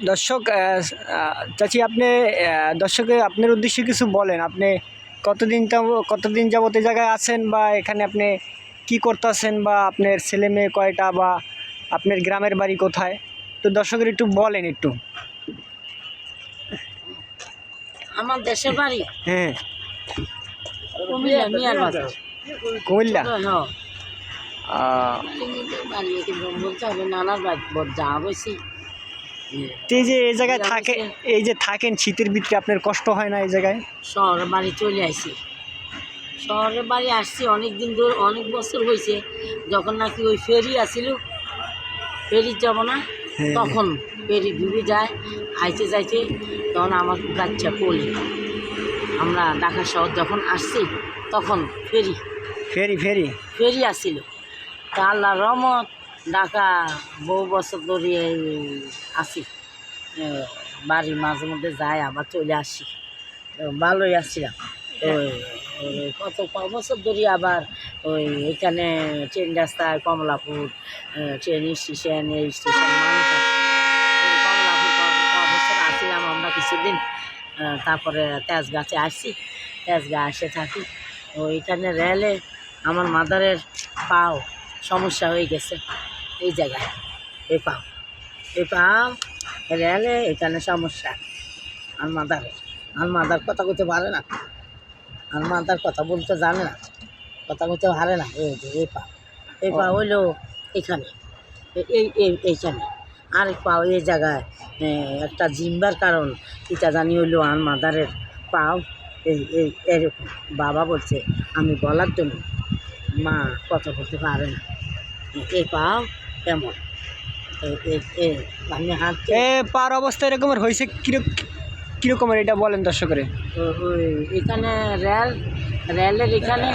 দর্শক, চাচি আপনি দর্শকে আপনার উদ্দেশ্যে কিছু বলেন। আপনি কতদিন যাবত এই জায়গায় আছেন, বা এখানে আপনি কি করতেছেন, বা আপনার ছেলে মেয়ে কয়টা, বা আপনার গ্রামের বাড়ি কোথায়? তো দর্শকের একটু বলেন একটু। আমার দেশের বাড়ি হ্যাঁ, কুমিল্লা মিয়ার বাজার। কুমিল্লা। হ্যাঁ, আহ, বাড়ি বলতে হবে নানার বাড়ি যা হয়েছি। তো এই যে থাকেন শীতের ভিতরে, আপনার কষ্ট হয় না এই জায়গায়? শহরের বাড়ি চলে আসি, শহরের বাড়ি আসছি অনেক দিন ধরে, অনেক বছর হয়েছে। যখন নাকি ওই ফেরি আসিল, ফেরি যাব না হ্যাঁ। তখন ফেরি ডুবে যায় আইতে যাইতে, তখন আমার বাচ্চা পড়ি। আমরা ঢাকা শহর যখন আসছি তখন ফেরি ফেরি ফেরি ফেরি আসিল। তা আল্লাহ রহমত, ঢাকা বহু বছর ধরে আসি। বাড়ি মাঝে মধ্যে যাই, আবার চলে আসি। ভালোই আসছিলাম। ওই কত বছর ধরে আবার ওই এখানে ট্রেন রাস্তায় কমলাপুর ট্রেন স্টেশন, এই স্টেশন মানুষ কমলাপুর বছর আসছিলাম আমরা কিছুদিন। তারপরে তেজগাছে আসছি, তেজগা আসে থাকি। ওইখানে রেলে আমার মাদারের পাও সমস্যা হয়ে গেছে এই জায়গায়। এই পাও রেলে এখানে সমস্যা। আর মাদার কথা কইতে পারে না, আর মাদার কথা বলতে জানে না, কথা কইতে পারে না। এই যে এই পা হইলো এখানে, এইখানে। আরেক পাও এই জায়গায় একটা জিম্বার কারণ এটা জানি হইলো আর মাদারের পাও এরকম। বাবা বলছে আমি বলার জন্য, মা কথা বলতে পারে না। এই পাও কেমন আমি হাঁটতে পার অবস্থা এরকমের হয়েছে কিরকমের, এটা বলেন দর্শকের। ওই এখানে রেলের এখানে